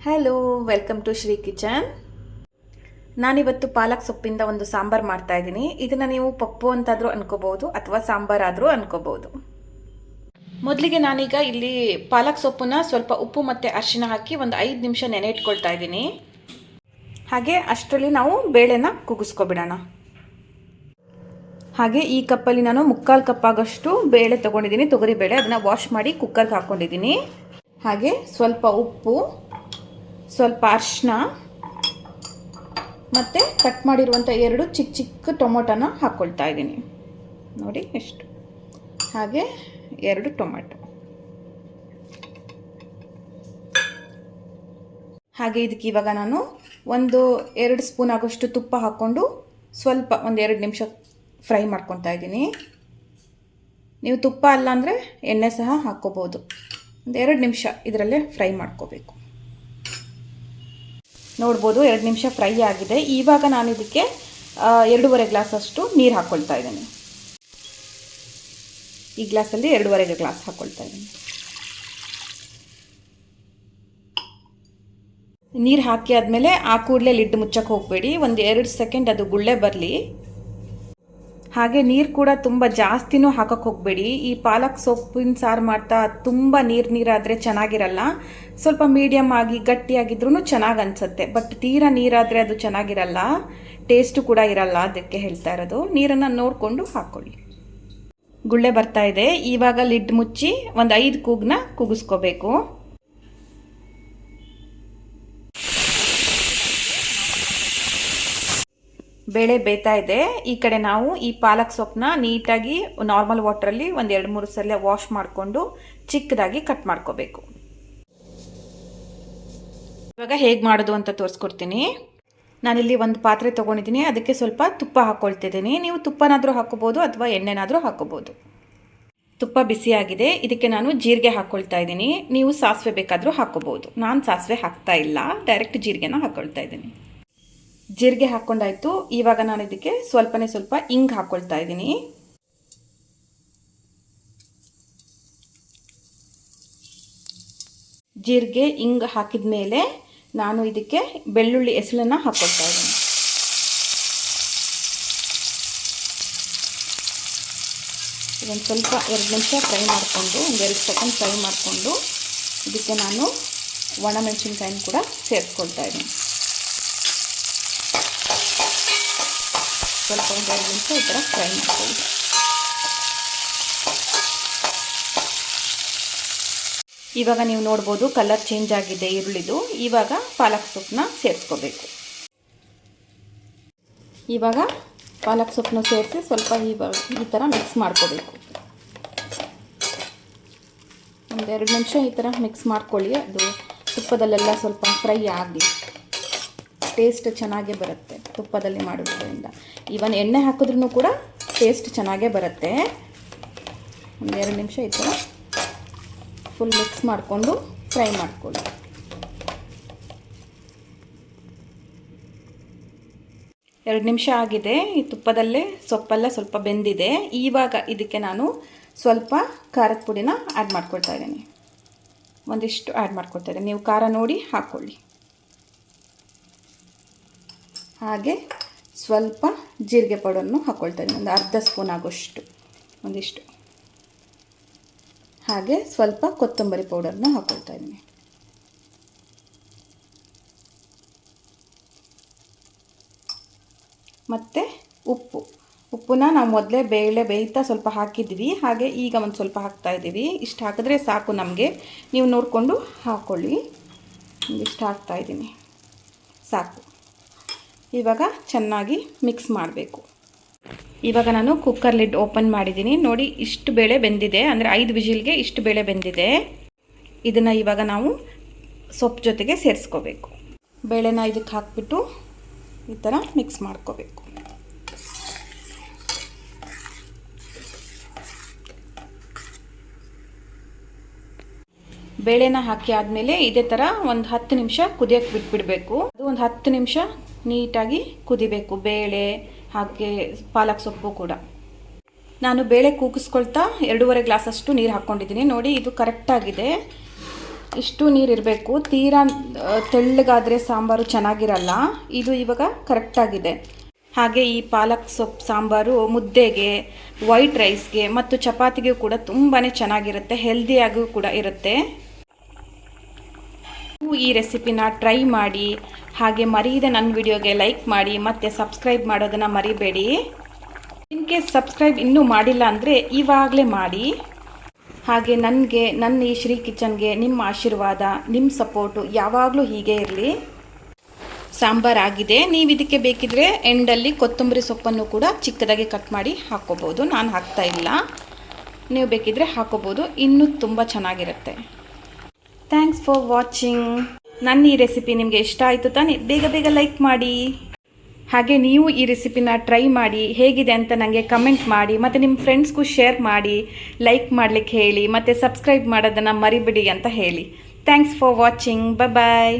Hello, welcome to Shri kitchen. ನಾನಿವತ್ತು ಪಾಲಕ್ ಸೊಪ್ಪಿಂದ ಒಂದು ಸಾಂಬಾರು ಮಾಡ್ತಾ ಇದ್ದೀನಿ. ಇದನ್ನು ನೀವು ಪಪ್ಪು ಅಂತಾದರೂ ಅನ್ಕೋಬಹುದು ಅಥವಾ ಸಾಂಬಾರಾದರೂ ಅನ್ಕೋಬಹುದು. ಮೊದಲಿಗೆ ನಾನೀಗ ಇಲ್ಲಿ ಪಾಲಕ್ ಸೊಪ್ಪನ್ನ ಸ್ವಲ್ಪ ಉಪ್ಪು ಮತ್ತು ಅರಿಶಿನ ಹಾಕಿ ಒಂದು 5 ನಿಮಿಷ ನೆನೆ ಇಟ್ಕೊಳ್ತಾ ಇದ್ದೀನಿ. ಹಾಗೆ ಅಷ್ಟರಲ್ಲಿ ನಾವು ಬೇಳೆನ ಕುಗ್ಗಿಸ್ಕೊಬಿಡೋಣ. ಹಾಗೆ ಈ ಕಪ್ಪಲ್ಲಿ ನಾನು 3/4 ಕಪ್ ಆಗೋಷ್ಟು ಬೇಳೆ ತೊಗೊಂಡಿದ್ದೀನಿ, ತೊಗರಿ ಬೇಳೆ. ಅದನ್ನು ವಾಶ್ ಮಾಡಿ ಕುಕ್ಕರ್ಗೆ ಹಾಕ್ಕೊಂಡಿದ್ದೀನಿ. ಹಾಗೆ ಸ್ವಲ್ಪ ಉಪ್ಪು, ಸ್ವಲ್ಪ ಅರಿಶಿನ ಮತ್ತು ಕಟ್ ಮಾಡಿರುವಂಥ 2 ಚಿಕ್ಕ ಚಿಕ್ಕ ಟೊಮೊಟೊನ ಹಾಕ್ಕೊಳ್ತಾ ಇದ್ದೀನಿ. ನೋಡಿ ಎಷ್ಟು. ಹಾಗೆ 2 ಟೊಮೆಟೊ. ಹಾಗೆ ಇದಕ್ಕೆ ಇವಾಗ ನಾನು 1-2 ಸ್ಪೂನ್ ಆಗೋಷ್ಟು ತುಪ್ಪ ಹಾಕ್ಕೊಂಡು ಸ್ವಲ್ಪ 1-2 ನಿಮಿಷ ಫ್ರೈ ಮಾಡ್ಕೊತಾ ಇದ್ದೀನಿ. ನೀವು ತುಪ್ಪ ಅಲ್ಲ ಅಂದರೆ ಎಣ್ಣೆ ಸಹ ಹಾಕ್ಕೋಬೋದು. 1-2 ನಿಮಿಷ ಇದರಲ್ಲೇ ಫ್ರೈ ಮಾಡ್ಕೋಬೇಕು. ನೋಡ್ಬೋದು 2 ನಿಮಿಷ ಫ್ರೈ ಆಗಿದೆ. ಇವಾಗ ನಾನು ಇದಕ್ಕೆ 2.5 ಗ್ಲಾಸ್ ಅಷ್ಟು ನೀರು ಹಾಕ್ಕೊಳ್ತಾ ಇದ್ದೀನಿ. ಈ ಗ್ಲಾಸಲ್ಲಿ 2.5 ಗ್ಲಾಸ್ ಹಾಕ್ಕೊಳ್ತಾ ಇದ್ದೀನಿ. ನೀರು ಹಾಕಿ ಆದಮೇಲೆ ಆ ಕೂಡಲೇ ಲಿಡ್ ಮುಚ್ಚಕ್ಕೆ ಹೋಗಬೇಡಿ. 1-2 ಸೆಕೆಂಡ್ ಅದು ಗುಳ್ಳೆ ಬರಲಿ. ಹಾಗೆ ನೀರು ಕೂಡ ತುಂಬ ಜಾಸ್ತಿನೂ ಹಾಕಕ್ಕೆ ಹೋಗಬೇಡಿ. ಈ ಪಾಲಕ್ ಸೊಪ್ಪಿನ ಸಾರು ಮಾಡ್ತಾ ತುಂಬ ನೀರಾದರೆ ಚೆನ್ನಾಗಿರಲ್ಲ. ಸ್ವಲ್ಪ ಮೀಡಿಯಮ್ ಆಗಿ ಗಟ್ಟಿಯಾಗಿದ್ರೂ ಚೆನ್ನಾಗಿ ಅನಿಸುತ್ತೆ. ಬಟ್ ತೀರಾ ನೀರಾದರೆ ಅದು ಚೆನ್ನಾಗಿರಲ್ಲ, ಟೇಸ್ಟು ಕೂಡ ಇರಲ್ಲ. ಅದಕ್ಕೆ ಹೇಳ್ತಾ ಇರೋದು. ನೀರನ್ನು ನೋಡಿಕೊಂಡು ಹಾಕ್ಕೊಳ್ಳಿ. ಗುಳ್ಳೆ ಬರ್ತಾ ಇದೆ. ಇವಾಗ ಲಿಡ್ ಮುಚ್ಚಿ 5 ಕೂಗನ್ನ ಕೂಗಿಸ್ಕೋಬೇಕು. ಬೇಳೆ ಬೇಯ್ತಾ ಇದೆ. ಈ ಕಡೆ ನಾವು ಈ ಪಾಲಕ್ ಸೊಪ್ಪನ್ನ ನೀಟಾಗಿ ನಾರ್ಮಲ್ ವಾಟ್ರಲ್ಲಿ 2-3 ಸಲ ವಾಶ್ ಮಾಡಿಕೊಂಡು ಚಿಕ್ಕದಾಗಿ ಕಟ್ ಮಾಡ್ಕೋಬೇಕು. ಇವಾಗ ಹೇಗೆ ಮಾಡೋದು ಅಂತ ತೋರಿಸ್ಕೊಡ್ತೀನಿ. ನಾನಿಲ್ಲಿ ಒಂದು ಪಾತ್ರೆ ತೊಗೊಂಡಿದ್ದೀನಿ. ಅದಕ್ಕೆ ಸ್ವಲ್ಪ ತುಪ್ಪ ಹಾಕ್ಕೊಳ್ತಿದ್ದೀನಿ. ನೀವು ತುಪ್ಪನಾದರೂ ಹಾಕ್ಕೋಬೋದು ಅಥವಾ ಎಣ್ಣೆನಾದರೂ ಹಾಕ್ಕೋಬೋದು. ತುಪ್ಪ ಬಿಸಿಯಾಗಿದೆ. ಇದಕ್ಕೆ ನಾನು ಜೀರಿಗೆ ಹಾಕ್ಕೊಳ್ತಾ ಇದ್ದೀನಿ. ನೀವು ಸಾಸಿವೆ ಬೇಕಾದರೂ ಹಾಕ್ಕೋಬೋದು. ನಾನು ಸಾಸಿವೆ ಹಾಕ್ತಾ ಇಲ್ಲ, ಡೈರೆಕ್ಟ್ ಜೀರಿಗೆನ ಹಾಕ್ಕೊಳ್ತಾ ಇದ್ದೀನಿ. ಜೀರಿಗೆ ಹಾಕ್ಕೊಂಡಾಯ್ತು. ಇವಾಗ ನಾನು ಇದಕ್ಕೆ ಸ್ವಲ್ಪ ಇಂಗು ಹಾಕ್ಕೊಳ್ತಾ ಇದ್ದೀನಿ. ಜೀರಿಗೆ ಇಂಗು ಹಾಕಿದ ಮೇಲೆ ನಾನು ಇದಕ್ಕೆ ಬೆಳ್ಳುಳ್ಳಿ ಎಸಳನ್ನು ಹಾಕ್ಕೊಳ್ತಾ ಇದ್ದೀನಿ. ಇದನ್ನು ಸ್ವಲ್ಪ 2 ನಿಮಿಷ ಫ್ರೈ ಮಾಡಿಕೊಂಡು 2 ಸೆಕೆಂಡ್ ಫ್ರೈ ಮಾಡಿಕೊಂಡು ಇದಕ್ಕೆ ನಾನು ಒಣಮೆಣಸಿನ್ಕಾಯಿನ ಕೂಡ ಸೇರಿಸ್ಕೊಳ್ತಾ ಇದ್ದೀನಿ. ಸ್ವಲ್ಪ 2 ನಿಮಿಷ ಈ ಥರ ಫ್ರೈ ಮಾಡ್ಕೊಳ್ಳಿ. ಇವಾಗ ನೀವು ನೋಡ್ಬೋದು ಕಲರ್ ಚೇಂಜ್ ಆಗಿದೆ ಈರುಳ್ಳಿದು. ಇವಾಗ ಪಾಲಕ್ ಸೊಪ್ಪನ್ನ ಸೇರಿಸ್ಕೋಬೇಕು. ಇವಾಗ ಪಾಲಕ್ ಸೊಪ್ಪನ್ನ ಸೇರಿಸಿ ಸ್ವಲ್ಪ ಈ ಥರ ಮಿಕ್ಸ್ ಮಾಡ್ಕೋಬೇಕು. 1-2 ನಿಮಿಷ ಈ ಥರ ಮಿಕ್ಸ್ ಮಾಡ್ಕೊಳ್ಳಿ. ಅದು ತುಪ್ಪದಲ್ಲೆಲ್ಲ ಸ್ವಲ್ಪ ಫ್ರೈ ಆಗಲಿ. ಟೇಸ್ಟ್ ಚೆನ್ನಾಗೇ ಬರುತ್ತೆ ತುಪ್ಪದಲ್ಲಿ ಮಾಡೋದ್ರಿಂದ. ಈವನ್ ಎಣ್ಣೆ ಹಾಕಿದ್ರೂ ಕೂಡ ಟೇಸ್ಟ್ ಚೆನ್ನಾಗೇ ಬರುತ್ತೆ. 1-2 ನಿಮಿಷ ಈ ಥರ ಫುಲ್ ಮಿಕ್ಸ್ ಮಾಡಿಕೊಂಡು ಫ್ರೈ ಮಾಡ್ಕೊಳ್ಳಿ. ಎರಡು ನಿಮಿಷ ಆಗಿದೆ. ಈ ತುಪ್ಪದಲ್ಲೇ ಸೊಪ್ಪೆಲ್ಲ ಸ್ವಲ್ಪ ಬೆಂದಿದೆ. ಇವಾಗ ಇದಕ್ಕೆ ನಾನು ಸ್ವಲ್ಪ ಖಾರದ ಪುಡಿನ ಆ್ಯಡ್ ಮಾಡ್ಕೊಳ್ತಾ ಇದ್ದೀನಿ. ಒಂದಿಷ್ಟು ಆ್ಯಡ್ ಮಾಡ್ಕೊಳ್ತಾ ಇದ್ದೀನಿ. ನೀವು ಖಾರ ನೋಡಿ ಹಾಕ್ಕೊಳ್ಳಿ. ಹಾಗೆ ಸ್ವಲ್ಪ ಜೀರಿಗೆ ಪೌಡರನ್ನು ಹಾಕ್ಕೊಳ್ತಾ ಇದ್ದೀನಿ. ಒಂದು ಅರ್ಧ ಸ್ಪೂನ್ ಆಗೋಷ್ಟು ಒಂದಿಷ್ಟು. ಹಾಗೆ ಸ್ವಲ್ಪ ಕೊತ್ತಂಬರಿ ಪೌಡರ್ನ ಹಾಕ್ಕೊಳ್ತಾ ಇದ್ದೀನಿ. ಮತ್ತು ಉಪ್ಪನ್ನ ನಾವು ಮೊದಲೇ ಬೇಳೆ ಬೇಯ್ತಾ ಸ್ವಲ್ಪ ಹಾಕಿದ್ವಿ. ಹಾಗೆ ಈಗ ಒಂದು ಸ್ವಲ್ಪ ಹಾಕ್ತಾ ಇದ್ದೀವಿ. ಇಷ್ಟು ಹಾಕಿದ್ರೆ ಸಾಕು ನಮಗೆ. ನೀವು ನೋಡಿಕೊಂಡು ಹಾಕ್ಕೊಳ್ಳಿ. ಒಂದಿಷ್ಟು ಹಾಕ್ತಾ ಇದ್ದೀನಿ, ಸಾಕು. ಇವಾಗ ಚೆನ್ನಾಗಿ ಮಿಕ್ಸ್ ಮಾಡಬೇಕು. ಇವಾಗ ನಾನು ಕುಕ್ಕರ್ ಲಿಡ್ ಓಪನ್ ಮಾಡಿದ್ದೀನಿ. ನೋಡಿ ಇಷ್ಟು ಬೇಳೆ ಬೆಂದಿದೆ, ಅಂದರೆ 5 ವಿಜಿಲ್ಗೆ ಇಷ್ಟು ಬೇಳೆ ಬೆಂದಿದೆ. ಇದನ್ನು ಇವಾಗ ನಾವು ಸೊಪ್ಪು ಜೊತೆಗೆ ಸೇರಿಸ್ಕೋಬೇಕು. ಬೇಳೆನ ಇದಕ್ಕೆ ಹಾಕ್ಬಿಟ್ಟು ಈ ಥರ ಮಿಕ್ಸ್ ಮಾಡ್ಕೋಬೇಕು. ಬೇಳೆನ ಹಾಕಿ ಆದಮೇಲೆ ಇದೇ ಥರ ಒಂದು 10 ನಿಮಿಷ ಕುದಿಯೋಕ್ಕೆ ಬಿಟ್ಬಿಡಬೇಕು. ಅದು ಒಂದು 10 ನಿಮಿಷ ನೀಟಾಗಿ ಕುದಿಬೇಕು, ಬೇಳೆ ಹಾಗೆ ಪಾಲಕ್ ಸೊಪ್ಪು ಕೂಡ. ನಾನು ಬೇಳೆ ಕೂಗಿಸ್ಕೊಳ್ತಾ 2.5 ಗ್ಲಾಸ್ ಅಷ್ಟು ನೀರು ಹಾಕ್ಕೊಂಡಿದ್ದೀನಿ. ನೋಡಿ ಇದು ಕರೆಕ್ಟಾಗಿದೆ. ಇಷ್ಟು ನೀರಿರಬೇಕು. ತೀರಾ ತೆಳ್ಳಗಾದರೆ ಸಾಂಬಾರು ಚೆನ್ನಾಗಿರಲ್ಲ. ಇದು ಇವಾಗ ಕರೆಕ್ಟಾಗಿದೆ. ಹಾಗೆ ಈ ಪಾಲಕ್ ಸೊಪ್ಪು ಸಾಂಬಾರು ಮುದ್ದೆಗೆ, ವೈಟ್ ರೈಸ್ಗೆ ಮತ್ತು ಚಪಾತಿಗೆ ಕೂಡ ತುಂಬಾ ಚೆನ್ನಾಗಿರುತ್ತೆ. ಹೆಲ್ದಿಯಾಗೂ ಕೂಡ ಇರುತ್ತೆ. ನೀವು ಈ ರೆಸಿಪಿನ ಟ್ರೈ ಮಾಡಿ. ಹಾಗೆ ಮರೀದೆ ನನ್ನ ವಿಡಿಯೋಗೆ ಲೈಕ್ ಮಾಡಿ ಮತ್ತು ಸಬ್ಸ್ಕ್ರೈಬ್ ಮಾಡೋದನ್ನು ಮರಿಬೇಡಿ. ಇನ್ ಕೇಸ್ ಸಬ್ಸ್ಕ್ರೈಬ್ ಇನ್ನೂ ಮಾಡಿಲ್ಲ ಅಂದರೆ ಇವಾಗಲೇ ಮಾಡಿ. ಹಾಗೆ ನನ್ನ ಈ ಶ್ರೀ ಕಿಚನ್ಗೆ ನಿಮ್ಮ ಆಶೀರ್ವಾದ, ನಿಮ್ಮ ಸಪೋರ್ಟು ಯಾವಾಗಲೂ ಹೀಗೆ ಇರಲಿ. ಸಾಂಬಾರು ಆಗಿದೆ. ನೀವು ಇದಕ್ಕೆ ಬೇಕಿದ್ರೆ ಎಂಡಲ್ಲಿ ಕೊತ್ತಂಬರಿ ಸೊಪ್ಪನ್ನು ಕೂಡ ಚಿಕ್ಕದಾಗಿ ಕಟ್ ಮಾಡಿ ಹಾಕ್ಕೋಬೋದು. ನಾನು ಹಾಕ್ತಾ ಇಲ್ಲ, ನೀವು ಬೇಕಿದ್ರೆ ಹಾಕ್ಕೋಬೋದು. ಇನ್ನೂ ತುಂಬ ಚೆನ್ನಾಗಿರುತ್ತೆ. Thanks for watching. ನನ್ನ ಈ ರೆಸಿಪಿ ನಿಮಗೆ ಇಷ್ಟ ಆಯಿತು ತಾನೇ? ಬೇಗ ಬೇಗ ಲೈಕ್ ಮಾಡಿ. ಹಾಗೆ ನೀವು ಈ ರೆಸಿಪಿನ ಟ್ರೈ ಮಾಡಿ ಹೇಗಿದೆ ಅಂತ ನನಗೆ ಕಮೆಂಟ್ ಮಾಡಿ ಮತ್ತು ನಿಮ್ಮ ಫ್ರೆಂಡ್ಸ್ಗೂ ಶೇರ್ ಮಾಡಿ, ಲೈಕ್ ಮಾಡಲಿಕ್ಕೆ ಹೇಳಿ ಮತ್ತು ಸಬ್ಸ್ಕ್ರೈಬ್ ಮಾಡೋದನ್ನು ಮರಿಬಿಡಿ ಅಂತ ಹೇಳಿ. Thanks for watching. ಬಾಯ್.